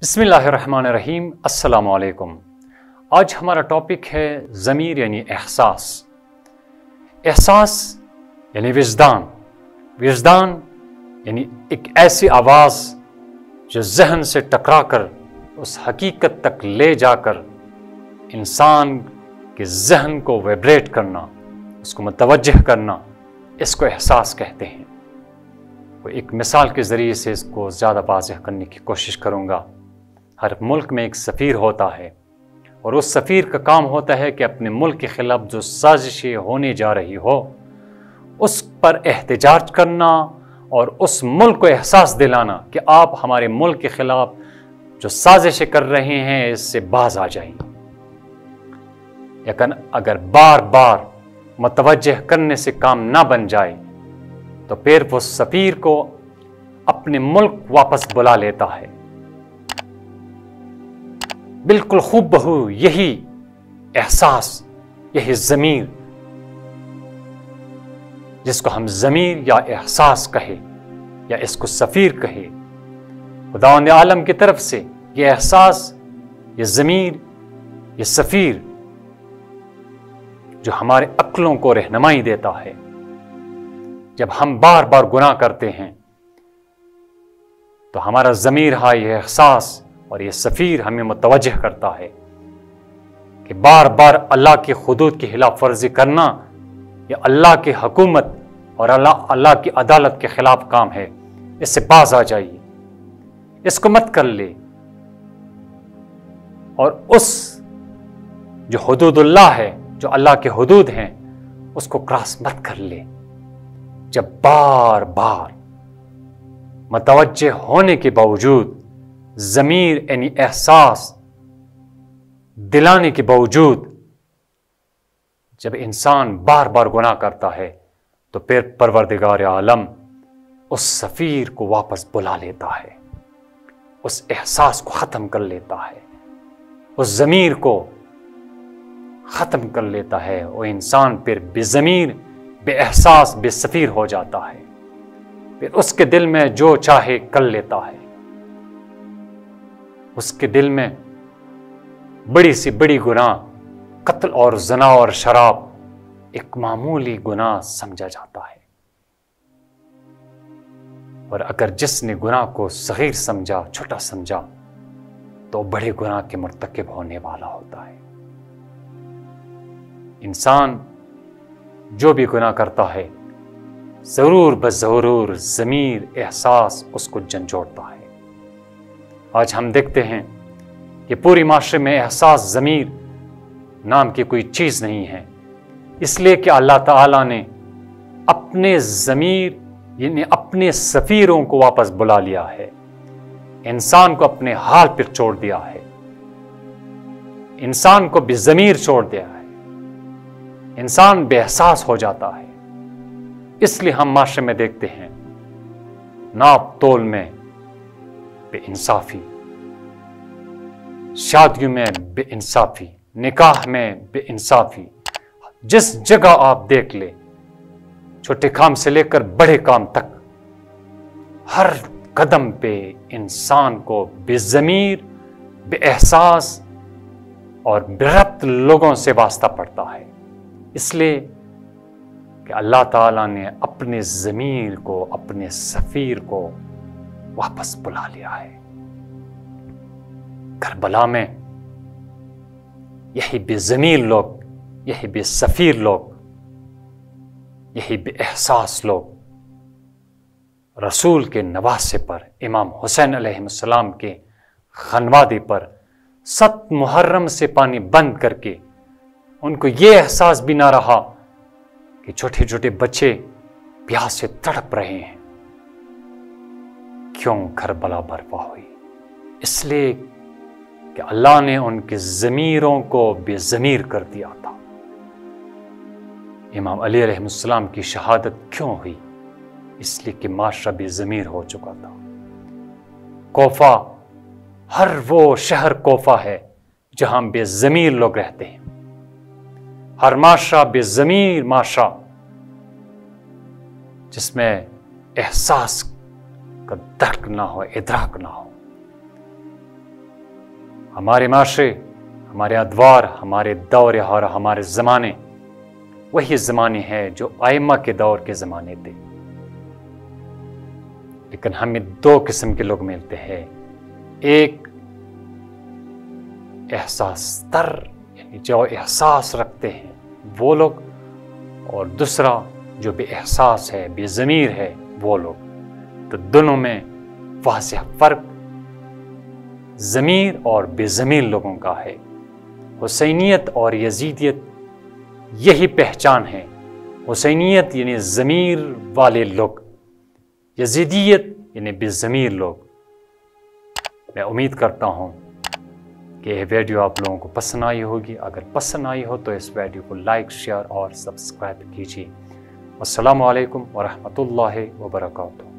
بسم اللہ الرحمن الرحیم۔ السلام علیکم۔ آج ہمارا ٹاپک ہے ضمیر یعنی احساس۔ احساس یعنی وجدان۔ وجدان یعنی ایک ایسی آواز جو ذہن سے ٹکرا کر اس حقیقت تک لے جا کر انسان کے ذہن کو ویبریٹ کرنا، اس کو متوجہ کرنا، اس کو احساس کہتے ہیں۔ وہ ایک مثال کے ذریعے سے اس کو زیادہ واضح کرنے کی کوشش کروں گا۔ ہر ملک میں ایک سفیر ہوتا ہے اور اس سفیر کا کام ہوتا ہے کہ اپنے ملک کے خلاف جو سازشیں ہونے جا رہی ہو اس پر احتجاج کرنا اور اس ملک کو احساس دلانا کہ آپ ہمارے ملک کے خلاف جو سازشیں کر رہے ہیں اس سے باز آ جائیں۔ لیکن اگر بار بار متوجہ کرنے سے کام نہ بن جائے تو پھر وہ سفیر کو اپنے ملک واپس بلا لیتا ہے۔ بالکل خوب بہو یہی احساس، یہی ضمیر، جس کو ہم ضمیر یا احساس کہے یا اس کو سفیر کہے، خداوند عالم کی طرف سے یہ احساس، یہ ضمیر، یہ سفیر جو ہمارے عقلوں کو رہنمائی دیتا ہے۔ جب ہم بار بار گناہ کرتے ہیں تو ہمارا ضمیر یہ احساس اور یہ سفیر ہمیں متوجہ کرتا ہے کہ بار بار اللہ کی حدود کی خلاف ورزی کرنا یا اللہ کی حکومت اور اللہ کی عدالت کے خلاف کام ہے، اس سے باز آ جائیے، اس کو مت کر لے، اور اس جو حدود اللہ ہے، جو اللہ کے حدود ہیں، اس کو کراس مت کر لے۔ جب بار بار متوجہ ہونے کے باوجود، ضمیر یعنی احساس دلانے کے باوجود جب انسان بار بار گناہ کرتا ہے تو پھر پروردگار عالم اس سفیر کو واپس بلا لیتا ہے، اس احساس کو ختم کر لیتا ہے، اس ضمیر کو ختم کر لیتا ہے، وہ انسان پھر بے ضمیر، بے احساس، بے سفیر ہو جاتا ہے۔ پھر اس کے دل میں جو چاہے کر لیتا ہے۔ اس کے دل میں بڑی سی بڑی گناہ، قتل اور زنا اور شراب ایک معمولی گناہ سمجھا جاتا ہے، اور اگر جس نے گناہ کو صغیر سمجھا، چھوٹا سمجھا، تو بڑے گناہ کے مرتکب ہونے والا ہوتا ہے۔ انسان جو بھی گناہ کرتا ہے ضرور بضرور ضمیر، احساس اس کو جھنجھوڑتا ہے۔ آج ہم دیکھتے ہیں کہ پوری معاشرے میں احساس، ضمیر نام کی کوئی چیز نہیں ہے، اس لیے کہ اللہ تعالیٰ نے اپنے ضمیر یعنی اپنے سفیروں کو واپس بلا لیا ہے، انسان کو اپنے حال پر چھوڑ دیا ہے، انسان کو بے ضمیر چھوڑ دیا ہے، انسان بے احساس ہو جاتا ہے۔ اس لیے ہم معاشرے میں دیکھتے ہیں ناپ تول میں بے انصافی، شادیوں میں بے انصافی، نکاح میں بے انصافی، جس جگہ آپ دیکھ لیں، چھوٹے کام سے لے کر بڑے کام تک، ہر قدم پہ انسان کو بے ضمیر، بے احساس اور بے ربط لوگوں سے واسطہ پڑتا ہے، اس لیے کہ اللہ تعالیٰ نے اپنے ضمیر کو، اپنے سفیر کو واپس بلا لیا ہے۔ کربلا میں یہی بے ضمیر لوگ، یہی بے سفیر لوگ، یہی بے احساس لوگ رسول کے نواسے پر، امام حسین علیہ السلام کے خانوادے پر 7 محرم سے پانی بند کر کے ان کو یہ احساس بھی نہ رہا کہ چھوٹے چھوٹے بچے پیاس سے تڑپ رہے ہیں، کیوں کربلا برپا ہوئی؟ اس لیے کہ اللہ نے ان کے ضمیروں کو بے ضمیر کر دیا تھا۔ امام علی علیہ السلام کی شہادت کیوں ہوئی؟ اس لیے کہ معاشرہ بے ضمیر ہو چکا تھا۔ کوفہ، ہر وہ شہر کوفہ ہے جہاں بے ضمیر لوگ رہتے ہیں، ہر معاشرہ بے ضمیر معاشرہ جس میں احساس کا درک نہ ہو، ادراک نہ ہو۔ ہمارے معاشرے، ہمارے ادوار، ہمارے دور اور ہمارے زمانے وہی زمانے ہیں جو ائمہ کے دور کے زمانے تھے، لیکن ہمیں دو قسم کے لوگ ملتے ہیں، ایک احساس تر یعنی جو احساس رکھتے ہیں وہ لوگ، اور دوسرا جو بے احساس ہے، بے ضمیر ہے وہ لوگ۔ تو دونوں میں واضح فرق ضمیر اور بے ضمیر لوگوں کا ہے۔ حسینیت اور یزیدیت یہی پہچان ہے، حسینیت یعنی ضمیر والے لوگ، یزیدیت یعنی بے ضمیر لوگ۔ میں امید کرتا ہوں کہ یہ ویڈیو آپ لوگوں کو پسند آئی ہوگی۔ اگر پسند آئی ہو تو اس ویڈیو کو لائک، شیئر اور سبسکرائب کیجیے۔ السلام علیکم ورحمۃ اللہ وبرکاتہ۔